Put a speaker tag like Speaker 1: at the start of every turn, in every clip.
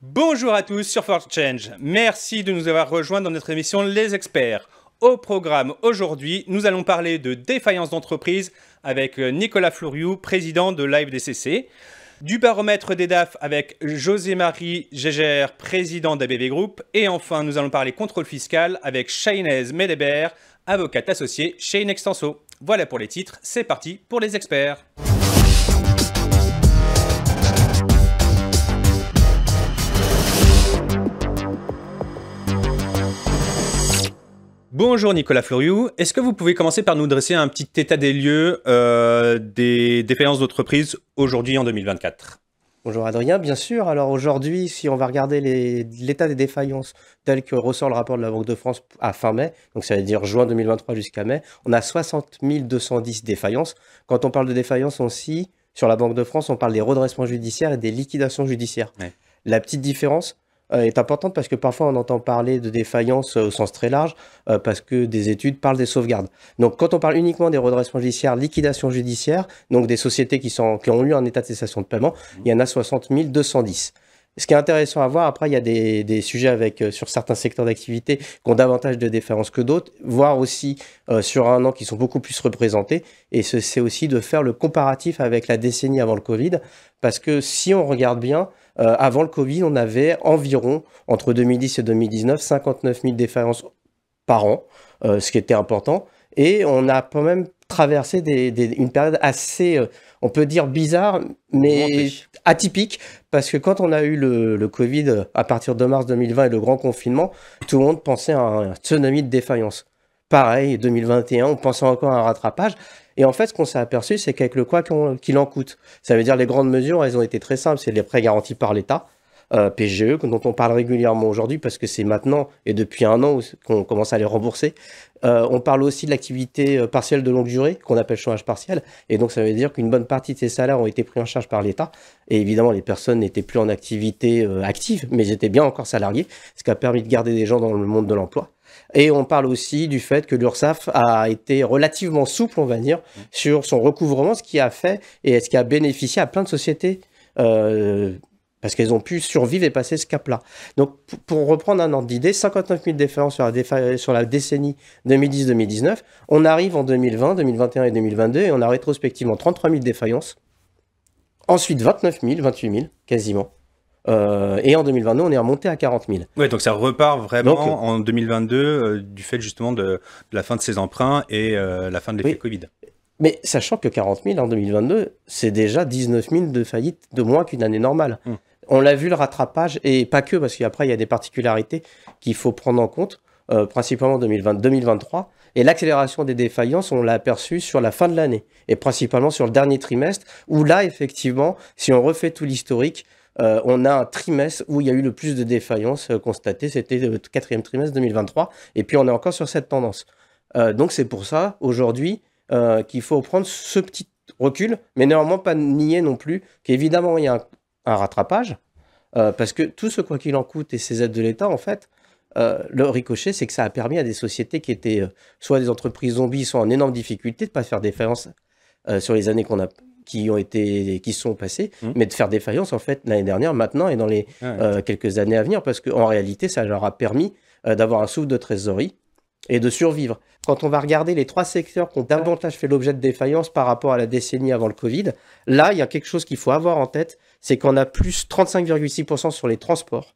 Speaker 1: Bonjour à tous sur For Change. Merci de nous avoir rejoints dans notre émission Les Experts. Au programme aujourd'hui, nous allons parler de défaillance d'entreprise avec Nicolas Floriou, président de l'AFDCC, du baromètre des DAF avec José-Marie Gégère, président d'ABV Group, et enfin nous allons parler contrôle fiscal avec Chahinez Medebert, avocate associée chez Inextenso. Voilà pour les titres, c'est parti pour les experts. Bonjour Nicolas Floriou, est-ce que vous pouvez commencer par nous dresser un petit état des lieux des défaillances d'entreprise aujourd'hui en 2024?
Speaker 2: Bonjour Adrien, bien sûr. Alors aujourd'hui, si on va regarder l'état des défaillances tel que ressort le rapport de la Banque de France à fin mai, donc ça veut dire juin 2023 jusqu'à mai, on a 60 210 défaillances. Quand on parle de défaillances aussi, sur la Banque de France, on parle des redressements judiciaires et des liquidations judiciaires.
Speaker 1: Ouais.
Speaker 2: La petite différence est importante parce que parfois on entend parler de défaillances au sens très large parce que des études parlent des sauvegardes. Donc quand on parle uniquement des redressements judiciaires, liquidations judiciaires, donc des sociétés qui ont eu un état de cessation de paiement, il y en a 60 210. Ce qui est intéressant à voir, après, il y a des sujets sur certains secteurs d'activité qui ont davantage de défaillances que d'autres, voire aussi sur un an qui sont beaucoup plus représentés. Et c'est aussi de faire le comparatif avec la décennie avant le Covid, parce que si on regarde bien, avant le Covid, on avait environ, entre 2010 et 2019, 59 000 défaillances par an, ce qui était important. Et on a quand même traversé une période assez, on peut dire bizarre, mais atypique, parce que quand on a eu le Covid à partir de mars 2020 et le grand confinement, tout le monde pensait à un tsunami de défaillance. Pareil, 2021, on pensait encore à un rattrapage. Et en fait, ce qu'on s'est aperçu, c'est qu'avec le quoi qu'il en coûte, ça veut dire les grandes mesures, elles ont été très simples, c'est les prêts garantis par l'État, PGE, dont on parle régulièrement aujourd'hui parce que c'est maintenant et depuis un an qu'on commence à les rembourser. On parle aussi de l'activité partielle de longue durée, qu'on appelle chômage partiel. Et donc, ça veut dire qu'une bonne partie de ces salaires ont été pris en charge par l'État. Et évidemment, les personnes n'étaient plus en activité active, mais ils étaient bien encore salariés, ce qui a permis de garder des gens dans le monde de l'emploi. Et on parle aussi du fait que l'URSSAF a été relativement souple, on va dire, sur son recouvrement, ce qui a fait et ce qui a bénéficié à plein de sociétés parce qu'elles ont pu survivre et passer ce cap-là. Donc, pour reprendre un ordre d'idée, 59 000 défaillances sur la décennie 2010-2019. On arrive en 2020, 2021 et 2022 et on a rétrospectivement 33 000 défaillances. Ensuite, 29 000, 28 000, quasiment. Et en 2022, on est remonté à 40 000.
Speaker 1: Ouais, donc ça repart vraiment en 2022 du fait justement de la fin de ces emprunts et la fin de l'effet Covid.
Speaker 2: Mais sachant que 40 000 en 2022, c'est déjà 19 000 de faillites de moins qu'une année normale. On l'a vu, le rattrapage, et pas que, parce qu'après, il y a des particularités qu'il faut prendre en compte, principalement 2023. Et l'accélération des défaillances, on l'a aperçu sur la fin de l'année, et principalement sur le dernier trimestre, où là, effectivement, si on refait tout l'historique, on a un trimestre où il y a eu le plus de défaillances constatées, c'était le quatrième trimestre 2023, et puis on est encore sur cette tendance. Donc c'est pour ça, aujourd'hui, qu'il faut prendre ce petit recul, mais néanmoins pas nier non plus qu'évidemment il y a un rattrapage, parce que tout ce quoi qu'il en coûte et ces aides de l'État, en fait, le ricochet, c'est que ça a permis à des sociétés qui étaient soit des entreprises zombies, soit en énorme difficulté de ne pas faire défaillance sur les années qui sont passées, mais de faire défaillance en fait l'année dernière, maintenant et dans les quelques années à venir, parce qu'en réalité, ça leur a permis d'avoir un souffle de trésorerie et de survivre. Quand on va regarder les trois secteurs qui ont davantage fait l'objet de défaillance par rapport à la décennie avant le Covid, là, il y a quelque chose qu'il faut avoir en tête, c'est qu'on a plus 35,6% sur les transports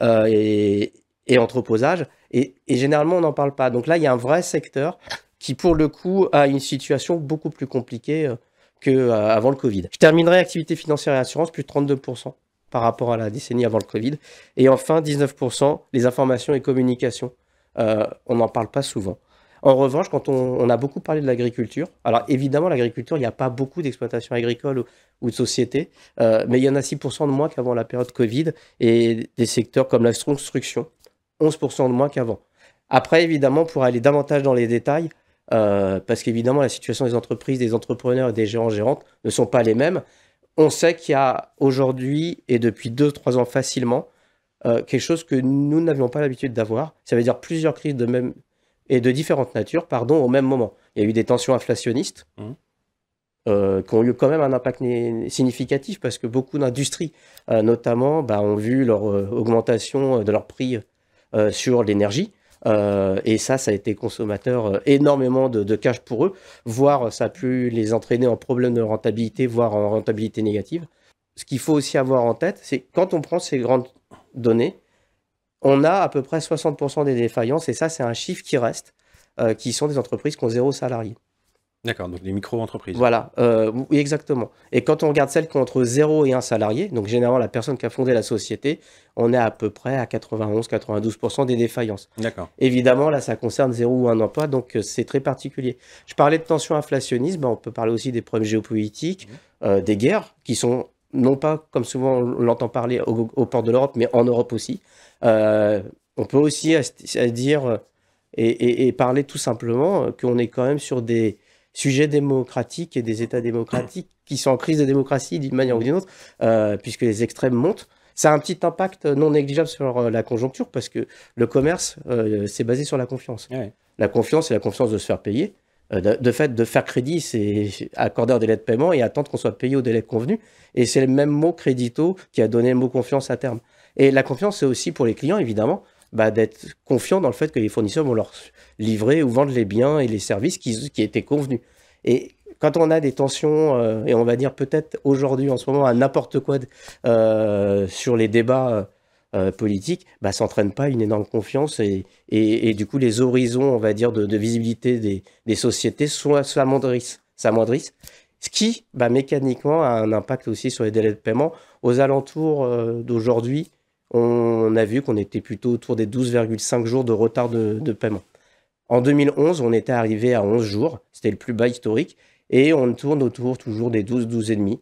Speaker 2: et entreposage, et généralement, on n'en parle pas. Donc là, il y a un vrai secteur qui, pour le coup, a une situation beaucoup plus compliquée qu'avant le Covid. Je terminerai activité financière et assurance, plus de 32% par rapport à la décennie avant le Covid. Et enfin, 19%, les informations et communications. On n'en parle pas souvent. En revanche, quand on a beaucoup parlé de l'agriculture, alors évidemment, l'agriculture, il n'y a pas beaucoup d'exploitations agricoles ou de sociétés, mais il y en a 6% de moins qu'avant la période Covid, et des secteurs comme la construction, 11% de moins qu'avant. Après, évidemment, pour aller davantage dans les détails, parce qu'évidemment, la situation des entreprises, des entrepreneurs et des gérants-gérantes ne sont pas les mêmes. On sait qu'il y a aujourd'hui, et depuis 2-3 ans facilement, quelque chose que nous n'avions pas l'habitude d'avoir. Ça veut dire plusieurs crises de différentes natures, au même moment. Il y a eu des tensions inflationnistes, qui ont eu quand même un impact significatif parce que beaucoup d'industries, notamment, ont vu leur augmentation de leur prix sur l'énergie. Et ça a été consommateur énormément de cash pour eux, voire ça a pu les entraîner en problème de rentabilité, voire en rentabilité négative. Ce qu'il faut aussi avoir en tête, c'est quand on prend ces grandes données, on a à peu près 60% des défaillances, et ça c'est un chiffre qui reste, qui sont des entreprises qui ont 0 salarié.
Speaker 1: D'accord, donc les micro-entreprises.
Speaker 2: Voilà, oui, exactement. Et quand on regarde celles qui ont entre 0 et 1 salarié, donc généralement la personne qui a fondé la société, on est à peu près à 91-92% des défaillances.
Speaker 1: D'accord.
Speaker 2: Évidemment, là, ça concerne 0 ou 1 emploi, donc c'est très particulier. Je parlais de tensions inflationnistes, on peut parler aussi des problèmes géopolitiques, des guerres, qui sont non pas, comme souvent on l'entend parler, au port de l'Europe, mais en Europe aussi. On peut aussi dire et parler tout simplement qu'on est quand même sur des sujets démocratiques et des États démocratiques qui sont en crise de démocratie d'une manière ou d'une autre, puisque les extrêmes montent. Ça a un petit impact non négligeable sur la conjoncture, parce que le commerce, c'est basé sur la confiance.
Speaker 1: Ouais.
Speaker 2: La confiance, c'est la confiance de se faire payer. De fait, de faire crédit, c'est accorder un délai de paiement et attendre qu'on soit payé au délai convenu. Et c'est le même mot crédito qui a donné le mot confiance à terme. Et la confiance, c'est aussi pour les clients, évidemment, d'être confiant dans le fait que les fournisseurs vont leur livrer ou vendre les biens et les services qui étaient convenus. Et quand on a des tensions, et on va dire peut-être aujourd'hui, en ce moment, à n'importe quoi sur les débats politiques, ça n'entraîne pas une énorme confiance et du coup, les horizons, on va dire, de visibilité des sociétés s'amoindrissent. Ce qui, mécaniquement, a un impact aussi sur les délais de paiement. Aux alentours d'aujourd'hui, on a vu qu'on était plutôt autour des 12,5 jours de retard de paiement. En 2011, on était arrivé à 11 jours, c'était le plus bas historique, et on tourne autour toujours des 12,5.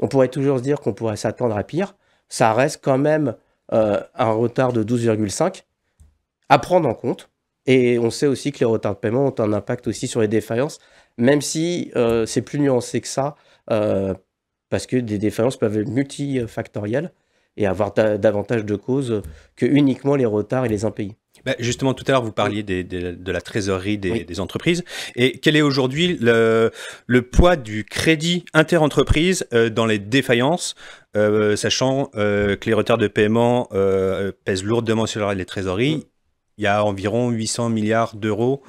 Speaker 2: On pourrait toujours se dire qu'on pourrait s'attendre à pire. Ça reste quand même un retard de 12,5 à prendre en compte. Et on sait aussi que les retards de paiement ont un impact aussi sur les défaillances, même si c'est plus nuancé que ça, parce que des défaillances peuvent être multifactorielles et avoir davantage de causes que uniquement les retards et les impayés.
Speaker 1: Justement, tout à l'heure, vous parliez de la trésorerie des entreprises. Et quel est aujourd'hui le poids du crédit interentreprise dans les défaillances, sachant que les retards de paiement pèsent lourdement sur les trésoreries. Il y a environ 800 milliards d'euros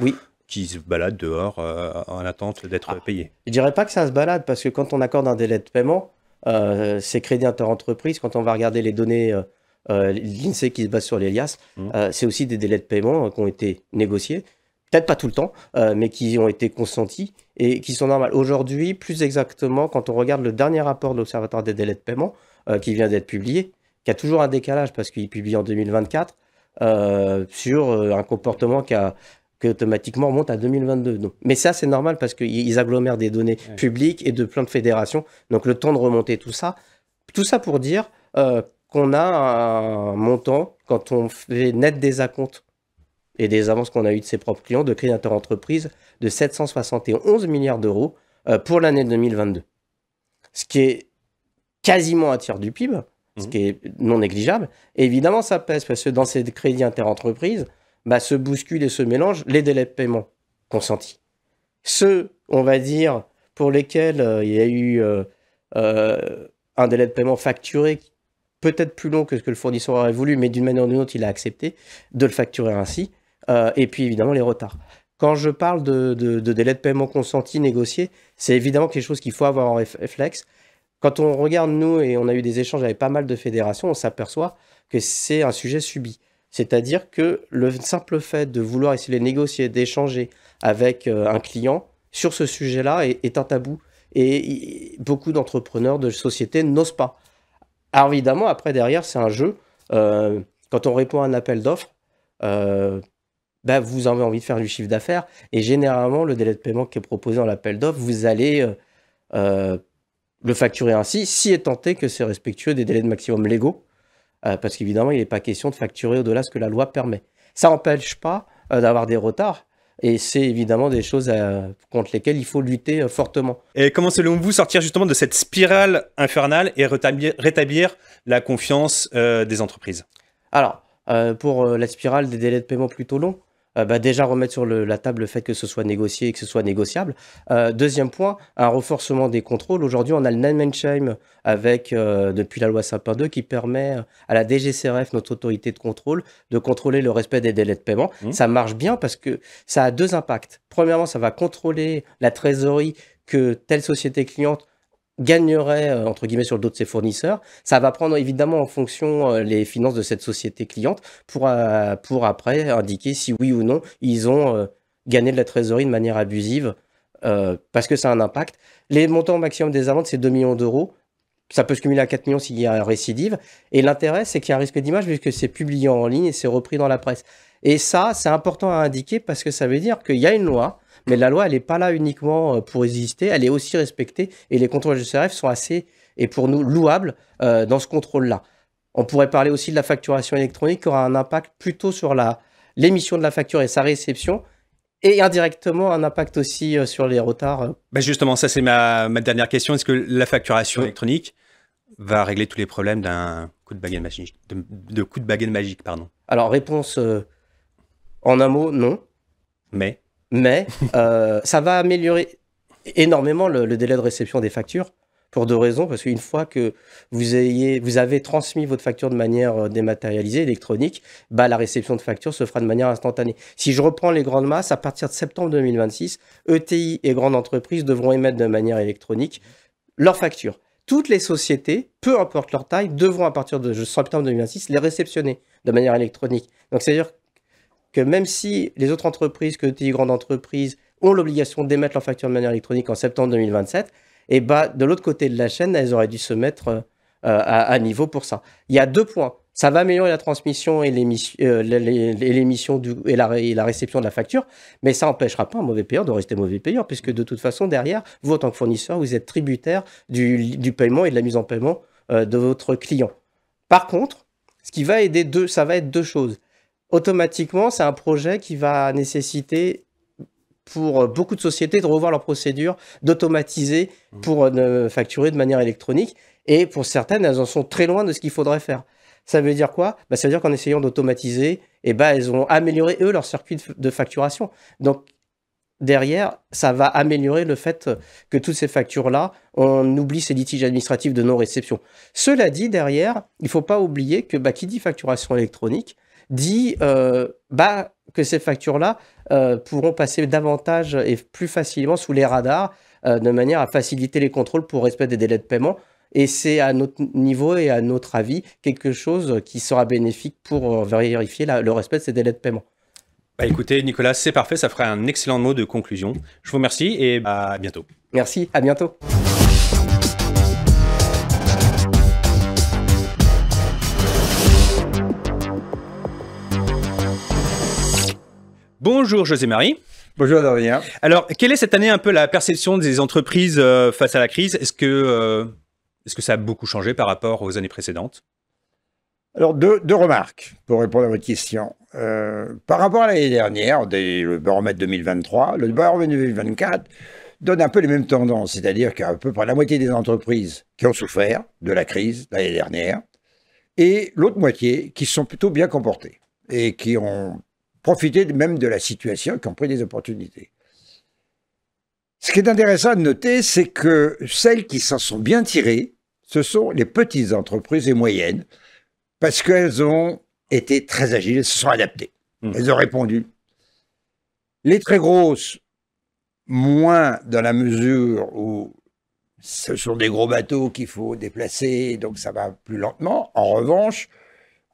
Speaker 1: qui se baladent dehors en attente d'être payés. Je
Speaker 2: ne dirais pas que ça se balade, parce que quand on accorde un délai de paiement, ces crédits interentreprise, quand on va regarder les données l'INSEE qui se base sur l'Elias, c'est aussi des délais de paiement qui ont été négociés, peut-être pas tout le temps, mais qui ont été consentis et qui sont normales. Aujourd'hui, plus exactement, quand on regarde le dernier rapport de l'Observatoire des délais de paiement qui vient d'être publié, qui a toujours un décalage parce qu'il est publié en 2024, sur un comportement qui automatiquement remonte à 2022. Donc, mais ça, c'est normal parce qu'ils agglomèrent des données publiques et de plein de fédérations. Donc, le temps de remonter tout ça pour dire qu'on a un montant, quand on fait net des acomptes et des avances qu'on a eues de ses propres clients, de crédit interentreprise, de 771 milliards d'euros pour l'année 2022. Ce qui est quasiment un tiers du PIB, ce qui est non négligeable. Et évidemment, ça pèse parce que dans ces crédits interentreprises, se bousculent et se mélangent les délais de paiement consentis. Ceux, on va dire, pour lesquels il y a eu un délai de paiement facturé peut-être plus long que ce que le fournisseur aurait voulu, mais d'une manière ou d'une autre, il a accepté de le facturer ainsi. Et puis, évidemment, les retards. Quand je parle de délai de paiement consenti, négocié, c'est évidemment quelque chose qu'il faut avoir en réflexe. Quand on regarde, nous, et on a eu des échanges avec pas mal de fédérations, on s'aperçoit que c'est un sujet subi. C'est-à-dire que le simple fait de vouloir essayer de négocier, d'échanger avec un client sur ce sujet-là est un tabou. Et beaucoup d'entrepreneurs, de sociétés n'osent pas. Alors évidemment, après, derrière, c'est un jeu. Quand on répond à un appel d'offres, vous avez envie de faire du chiffre d'affaires. Et généralement, le délai de paiement qui est proposé dans l'appel d'offres, vous allez le facturer ainsi, si est tenté que c'est respectueux des délais de maximum légaux. Parce qu'évidemment, il n'est pas question de facturer au-delà de ce que la loi permet. Ça n'empêche pas d'avoir des retards. Et c'est évidemment des choses contre lesquelles il faut lutter fortement.
Speaker 1: Et comment, selon vous, sortir justement de cette spirale infernale et rétablir la confiance des entreprises?
Speaker 2: Alors, pour la spirale des délais de paiement plutôt longs, déjà remettre sur la table le fait que ce soit négocié et que ce soit négociable. Deuxième point, un renforcement des contrôles. Aujourd'hui, on a le name and shame avec, depuis la loi Sapin 2 qui permet à la DGCCRF, notre autorité de contrôle, de contrôler le respect des délais de paiement. Ça marche bien parce que ça a deux impacts. Premièrement, ça va contrôler la trésorerie que telle société cliente gagnerait, entre guillemets, sur le dos de ses fournisseurs. Ça va prendre évidemment en fonction les finances de cette société cliente pour après indiquer si oui ou non ils ont gagné de la trésorerie de manière abusive parce que ça a un impact. Les montants maximum des amendes, c'est 2 millions d'euros. Ça peut se cumuler à 4 millions s'il y a récidive. Et l'intérêt, c'est qu'il y a un risque d'image puisque c'est publié en ligne et c'est repris dans la presse. Et ça, c'est important à indiquer parce que ça veut dire qu'il y a une loi, mais la loi, elle n'est pas là uniquement pour exister, elle est aussi respectée et les contrôles de CRF sont assez, et pour nous, louables dans ce contrôle-là. On pourrait parler aussi de la facturation électronique qui aura un impact plutôt sur l'émission de la facture et sa réception et indirectement un impact aussi sur les retards.
Speaker 1: Justement, ça c'est ma dernière question. Est-ce que la facturation électronique va régler tous les problèmes d'un coup de baguette magique, de coup de baguette magique, pardon?
Speaker 2: Alors, réponse en un mot, non.
Speaker 1: Mais
Speaker 2: ça va améliorer énormément le délai de réception des factures pour deux raisons. Parce qu'une fois que vous avez transmis votre facture de manière dématérialisée, électronique, la réception de facture se fera de manière instantanée. Si je reprends les grandes masses, à partir de septembre 2026, ETI et grandes entreprises devront émettre de manière électronique leurs factures. Toutes les sociétés, peu importe leur taille, devront à partir de septembre 2026 les réceptionner de manière électronique. Donc c'est-à-dire que même si les autres entreprises que ETI grandes entreprises ont l'obligation d'émettre leurs factures de manière électronique en septembre 2027, et de l'autre côté de la chaîne, elles auraient dû se mettre à niveau pour ça. Il y a 2 points. Ça va améliorer la transmission et l'émission et la réception de la facture, mais ça n'empêchera pas un mauvais payeur de rester mauvais payeur, puisque de toute façon, derrière, vous, en tant que fournisseur, vous êtes tributaire du paiement et de la mise en paiement de votre client. Par contre, ce qui va aider, ça va être 2 choses. Automatiquement, c'est un projet qui va nécessiter pour beaucoup de sociétés de revoir leurs procédures, d'automatiser pour facturer de manière électronique. Et pour certaines, elles en sont très loin de ce qu'il faudrait faire. Ça veut dire quoi? Ça veut dire qu'en essayant d'automatiser, elles ont amélioré, eux, leur circuit de facturation. Donc, derrière, ça va améliorer le fait que toutes ces factures-là, on oublie ces litiges administratifs de non-réception. Cela dit, derrière, il ne faut pas oublier que qui dit facturation électronique, dit que ces factures-là pourront passer davantage et plus facilement sous les radars de manière à faciliter les contrôles pour respect des délais de paiement. Et c'est à notre niveau et à notre avis quelque chose qui sera bénéfique pour vérifier le respect de ces délais de paiement.
Speaker 1: Écoutez, Nicolas, c'est parfait, ça ferait un excellent mot de conclusion. Je vous remercie et à bientôt.
Speaker 2: Merci, à bientôt.
Speaker 1: Bonjour José-Marie.
Speaker 3: Bonjour Adrien.
Speaker 1: Alors, quelle est cette année un peu la perception des entreprises face à la crise? Est-ce que ça a beaucoup changé par rapport aux années précédentes?
Speaker 3: Alors, deux remarques pour répondre à votre question. Par rapport à l'année dernière, le baromètre 2023, le baromètre 2024 donne un peu les mêmes tendances, c'est-à-dire qu'à peu près la moitié des entreprises qui ont souffert de la crise l'année dernière et l'autre moitié qui sont plutôt bien comportées et qui ont profité même de la situation, qui ont pris des opportunités. Ce qui est intéressant de noter, c'est que celles qui s'en sont bien tirées, ce sont les petites entreprises et moyennes, parce qu'elles ont été très agiles, elles se sont adaptées. Elles ont répondu. Les très grosses, moins dans la mesure où ce sont des gros bateaux qu'il faut déplacer, donc ça va plus lentement. En revanche,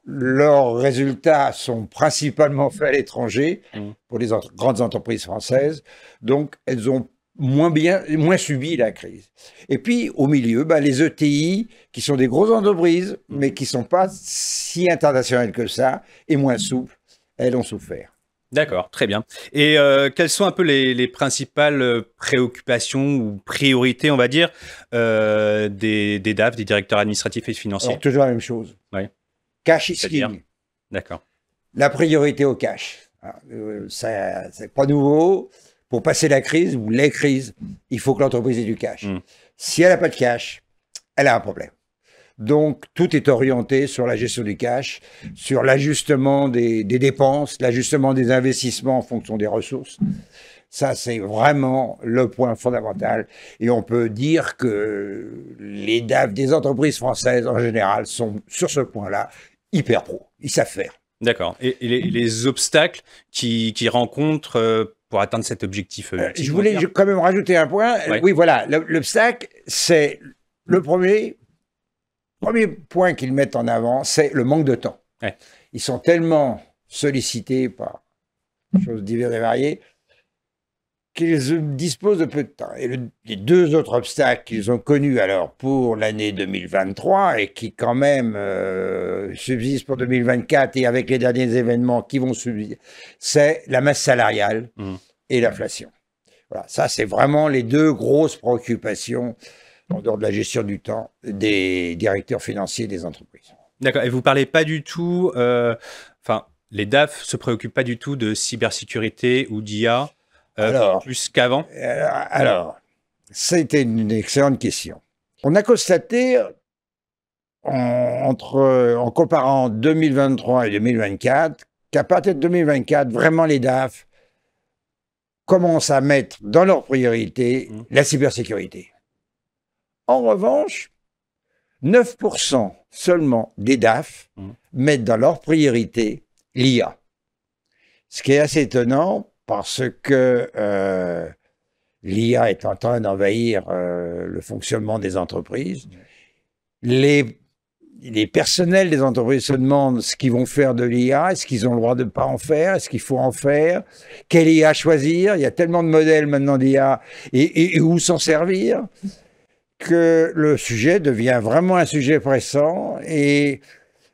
Speaker 3: leurs résultats sont principalement faits à l'étranger pour les grandes entreprises françaises, donc elles ont moins subi la crise. Et puis, au milieu, les ETI, qui sont des grosses entreprises, mais qui ne sont pas si internationales que ça, et moins souples, elles ont souffert.
Speaker 1: D'accord, très bien. Et quelles sont un peu les principales préoccupations ou priorités, on va dire, des DAF, des directeurs administratifs et financiers?
Speaker 3: Alors, toujours la même chose.
Speaker 1: Ouais.
Speaker 3: Cash is king.
Speaker 1: D'accord.
Speaker 3: La priorité au cash. Ça, c'est pas nouveau. Pour passer la crise ou les crises, il faut que l'entreprise ait du cash. Si elle n'a pas de cash, elle a un problème. Donc, tout est orienté sur la gestion du cash, sur l'ajustement des dépenses, l'ajustement des investissements en fonction des ressources. Ça, c'est vraiment le point fondamental. Et on peut dire que les DAF des entreprises françaises, en général, sont sur ce point-là hyper pro. Ils savent faire.
Speaker 1: D'accord. Et les obstacles qu'ils rencontrent pour atteindre cet objectif
Speaker 3: je voulais quand même rajouter un point.
Speaker 1: Ouais.
Speaker 3: Oui, voilà. L'obstacle, c'est le premier point qu'ils mettent en avant, c'est le manque de temps.
Speaker 1: Ouais.
Speaker 3: Ils sont tellement sollicités par choses diverses et variées qu'ils disposent de peu de temps. Et les deux autres obstacles qu'ils ont connus alors pour l'année 2023 et qui quand même subsistent pour 2024 et avec les derniers événements qui vont subsister, c'est la masse salariale et l'inflation. Voilà, ça c'est vraiment les deux grosses préoccupations en dehors de la gestion du temps des directeurs financiers des entreprises.
Speaker 1: D'accord. Et vous parlez pas du tout, les DAF se préoccupent pas du tout de cybersécurité ou d'IA plus qu'avant?
Speaker 3: Alors, c'était une excellente question. On a constaté, en comparant 2023 et 2024, qu'à partir de 2024, vraiment les DAF commencent à mettre dans leur priorité la cybersécurité. En revanche, 9% seulement des DAF mettent dans leur priorité l'IA. Ce qui est assez étonnant parce que l'IA est en train d'envahir le fonctionnement des entreprises. Les personnels des entreprises se demandent ce qu'ils vont faire de l'IA, est-ce qu'ils ont le droit de ne pas en faire, est-ce qu'il faut en faire, quelle IA choisir, il y a tellement de modèles maintenant d'IA et où s'en servir, que le sujet devient vraiment un sujet pressant et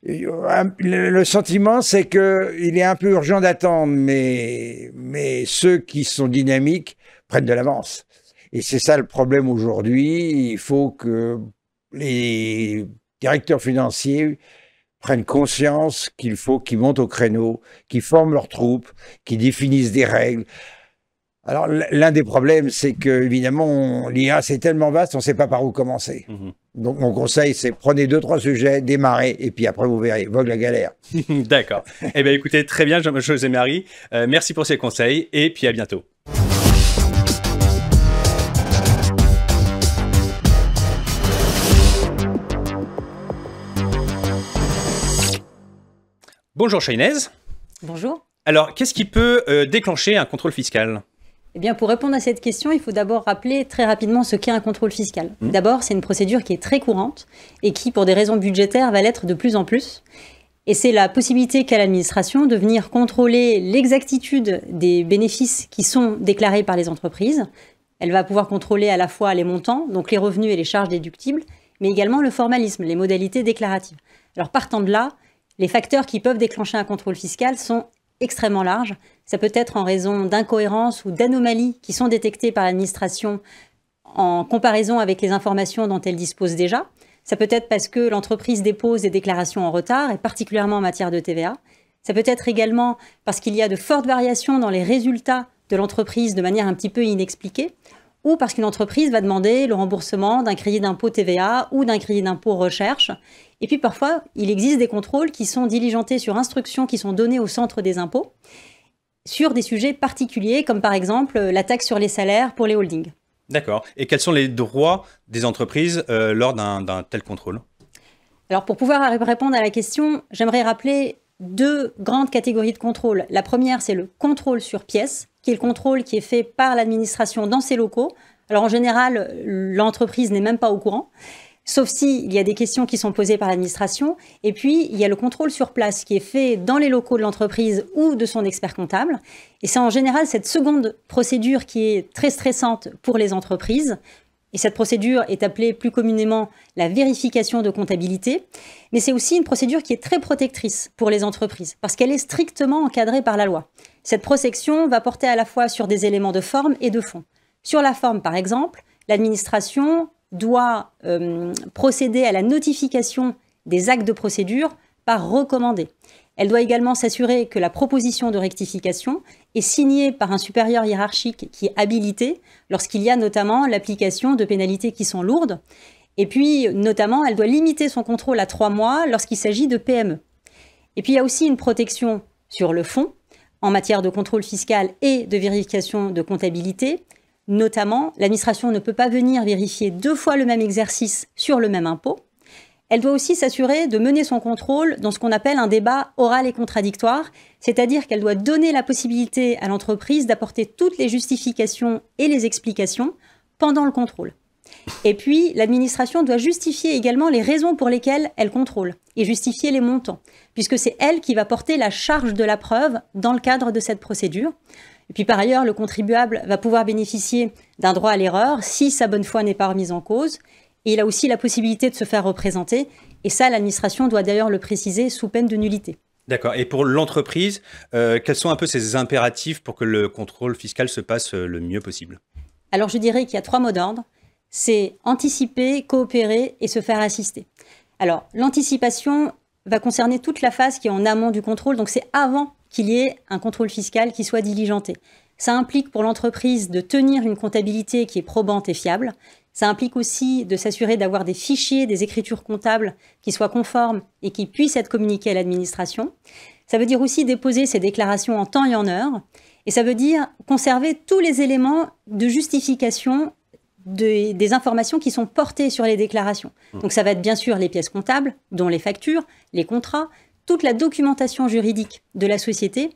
Speaker 3: le sentiment, c'est qu'il est un peu urgent d'attendre, mais ceux qui sont dynamiques prennent de l'avance. Et c'est ça le problème aujourd'hui. Il faut que les directeurs financiers prennent conscience qu'il faut qu'ils montent au créneau, qu'ils forment leurs troupes, qu'ils définissent des règles. Alors, l'un des problèmes, c'est que, évidemment, l'IA, c'est tellement vaste, on ne sait pas par où commencer. Donc, mon conseil, c'est prenez 2-3 sujets, démarrez, et puis après, vous verrez, vogue la galère.
Speaker 1: D'accord. Eh bien, écoutez, très bien, José-Marie. Merci pour ces conseils, et puis à bientôt. Bonjour, Chahinez.
Speaker 4: Bonjour.
Speaker 1: Alors, qu'est-ce qui peut déclencher un contrôle fiscal ?
Speaker 4: Eh bien, pour répondre à cette question, il faut d'abord rappeler très rapidement ce qu'est un contrôle fiscal. D'abord, c'est une procédure qui est très courante et qui, pour des raisons budgétaires, va l'être de plus en plus. Et c'est la possibilité qu'a l'administration de venir contrôler l'exactitude des bénéfices qui sont déclarés par les entreprises. Elle va pouvoir contrôler à la fois les montants, donc les revenus et les charges déductibles, mais également le formalisme, les modalités déclaratives. Alors, partant de là, les facteurs qui peuvent déclencher un contrôle fiscal sont extrêmement larges. Ça peut être en raison d'incohérences ou d'anomalies qui sont détectées par l'administration en comparaison avec les informations dont elle dispose déjà. Ça peut être parce que l'entreprise dépose des déclarations en retard, et particulièrement en matière de TVA. Ça peut être également parce qu'il y a de fortes variations dans les résultats de l'entreprise de manière un petit peu inexpliquée, ou parce qu'une entreprise va demander le remboursement d'un crédit d'impôt TVA ou d'un crédit d'impôt recherche. Et puis parfois, il existe des contrôles qui sont diligentés sur instructions qui sont données au centre des impôts sur des sujets particuliers, comme par exemple la taxe sur les salaires pour les holdings.
Speaker 1: D'accord. Et quels sont les droits des entreprises lors d'un tel contrôle ?
Speaker 4: Alors pour pouvoir répondre à la question, j'aimerais rappeler deux grandes catégories de contrôle. La première, c'est le contrôle sur pièces, qui est le contrôle qui est fait par l'administration dans ses locaux. Alors en général, l'entreprise n'est même pas au courant, sauf s'il y a des questions qui sont posées par l'administration. Et puis, il y a le contrôle sur place qui est fait dans les locaux de l'entreprise ou de son expert comptable. Et c'est en général cette seconde procédure qui est très stressante pour les entreprises. Et cette procédure est appelée plus communément la vérification de comptabilité. Mais c'est aussi une procédure qui est très protectrice pour les entreprises, parce qu'elle est strictement encadrée par la loi. Cette protection va porter à la fois sur des éléments de forme et de fond. Sur la forme, par exemple, l'administration doit procéder à la notification des actes de procédure par recommandé. Elle doit également s'assurer que la proposition de rectification est signée par un supérieur hiérarchique qui est habilité lorsqu'il y a notamment l'application de pénalités qui sont lourdes. Et puis, notamment, elle doit limiter son contrôle à 3 mois lorsqu'il s'agit de PME. Et puis, il y a aussi une protection sur le fond, en matière de contrôle fiscal et de vérification de comptabilité. Notamment, l'administration ne peut pas venir vérifier 2 fois le même exercice sur le même impôt. Elle doit aussi s'assurer de mener son contrôle dans ce qu'on appelle un débat oral et contradictoire, c'est-à-dire qu'elle doit donner la possibilité à l'entreprise d'apporter toutes les justifications et les explications pendant le contrôle. Et puis, l'administration doit justifier également les raisons pour lesquelles elle contrôle et justifier les montants, puisque c'est elle qui va porter la charge de la preuve dans le cadre de cette procédure. Et puis, par ailleurs, le contribuable va pouvoir bénéficier d'un droit à l'erreur si sa bonne foi n'est pas remise en cause. Et il a aussi la possibilité de se faire représenter. Et ça, l'administration doit d'ailleurs le préciser sous peine de nullité.
Speaker 1: D'accord. Et pour l'entreprise, quels sont un peu ses impératifs pour que le contrôle fiscal se passe le mieux possible?
Speaker 4: Alors, je dirais qu'il y a 3 mots d'ordre. C'est anticiper, coopérer et se faire assister. Alors, l'anticipation va concerner toute la phase qui est en amont du contrôle. Donc, c'est avant qu'il y ait un contrôle fiscal qui soit diligenté. Ça implique pour l'entreprise de tenir une comptabilité qui est probante et fiable. Ça implique aussi de s'assurer d'avoir des fichiers, des écritures comptables qui soient conformes et qui puissent être communiqués à l'administration. Ça veut dire aussi déposer ces déclarations en temps et en heure. Et ça veut dire conserver tous les éléments de justification des informations qui sont portées sur les déclarations. Donc ça va être bien sûr les pièces comptables, dont les factures, les contrats, toute la documentation juridique de la société,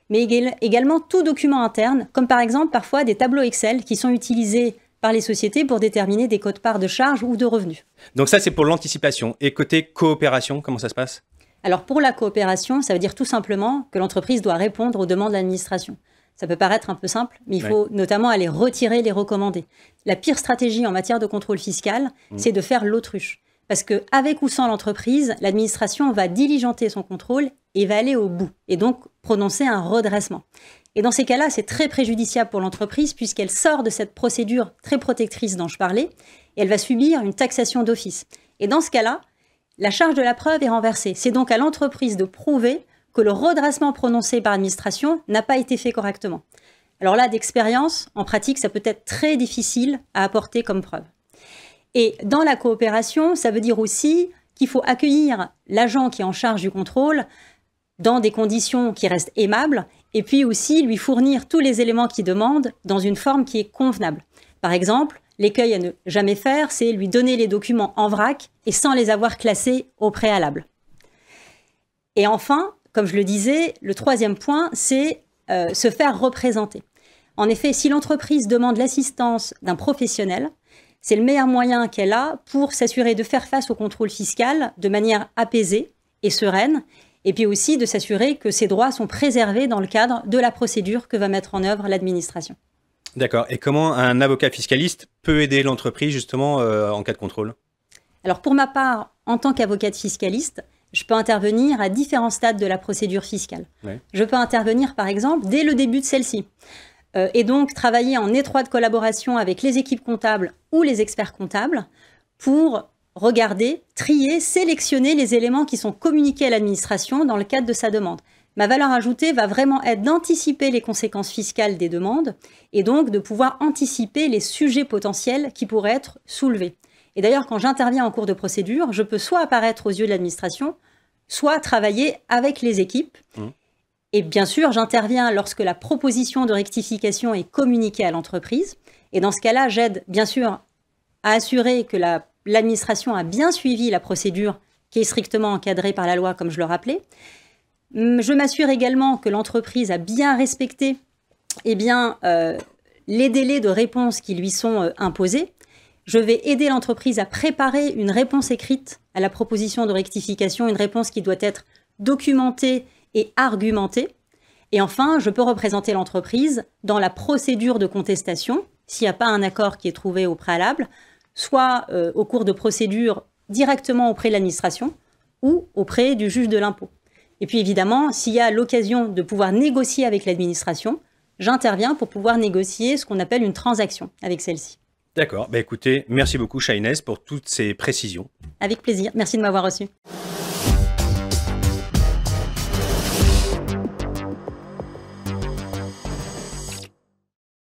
Speaker 4: mais également tout document interne, comme par exemple parfois des tableaux Excel qui sont utilisés par les sociétés pour déterminer des quotes-parts de charges ou de revenus.
Speaker 1: Donc ça, c'est pour l'anticipation. Et côté coopération, comment ça se passe?
Speaker 4: Alors pour la coopération, ça veut dire tout simplement que l'entreprise doit répondre aux demandes de l'administration. Ça peut paraître un peu simple, mais il faut notamment aller retirer les recommandés. La pire stratégie en matière de contrôle fiscal, c'est de faire l'autruche. Parce qu'avec ou sans l'entreprise, l'administration va diligenter son contrôle et va aller au bout, et donc prononcer un redressement. Et dans ces cas-là, c'est très préjudiciable pour l'entreprise puisqu'elle sort de cette procédure très protectrice dont je parlais, et elle va subir une taxation d'office. Et dans ce cas-là, la charge de la preuve est renversée. C'est donc à l'entreprise de prouver que le redressement prononcé par l'administration n'a pas été fait correctement. Alors là, d'expérience, en pratique, ça peut être très difficile à apporter comme preuve. Et dans la coopération, ça veut dire aussi qu'il faut accueillir l'agent qui est en charge du contrôle dans des conditions qui restent aimables, et puis aussi lui fournir tous les éléments qu'il demande dans une forme qui est convenable. Par exemple, l'écueil à ne jamais faire, c'est lui donner les documents en vrac et sans les avoir classés au préalable. Et enfin, comme je le disais, le 3e point, c'est se faire représenter. En effet, si l'entreprise demande l'assistance d'un professionnel, c'est le meilleur moyen qu'elle a pour s'assurer de faire face au contrôle fiscal de manière apaisée et sereine, et puis aussi de s'assurer que ses droits sont préservés dans le cadre de la procédure que va mettre en œuvre l'administration.
Speaker 1: D'accord. Et comment un avocat fiscaliste peut aider l'entreprise justement en cas de contrôle?
Speaker 4: Alors pour ma part, en tant qu'avocate fiscaliste, je peux intervenir à différents stades de la procédure fiscale. Je peux intervenir par exemple dès le début de celle-ci. Et donc travailler en étroite collaboration avec les équipes comptables ou les experts comptables pour regarder, trier, sélectionner les éléments qui sont communiqués à l'administration dans le cadre de sa demande. Ma valeur ajoutée va vraiment être d'anticiper les conséquences fiscales des demandes et donc de pouvoir anticiper les sujets potentiels qui pourraient être soulevés. Et d'ailleurs, quand j'interviens en cours de procédure, je peux soit apparaître aux yeux de l'administration, soit travailler avec les équipes. Et bien sûr, j'interviens lorsque la proposition de rectification est communiquée à l'entreprise. Et dans ce cas-là, j'aide bien sûr à assurer que l'administration a bien suivi la procédure qui est strictement encadrée par la loi, comme je le rappelais. Je m'assure également que l'entreprise a bien respecté les délais de réponse qui lui sont imposés. Je vais aider l'entreprise à préparer une réponse écrite à la proposition de rectification, une réponse qui doit être documentée et argumentée. Et enfin, je peux représenter l'entreprise dans la procédure de contestation, s'il n'y a pas un accord qui est trouvé au préalable, soit au cours de procédure directement auprès de l'administration ou auprès du juge de l'impôt. Et puis évidemment, s'il y a l'occasion de pouvoir négocier avec l'administration, j'interviens pour pouvoir négocier ce qu'on appelle une transaction avec celle-ci.
Speaker 1: D'accord. Écoutez, merci beaucoup Shainez pour toutes ces précisions.
Speaker 4: Avec plaisir. Merci de m'avoir reçu.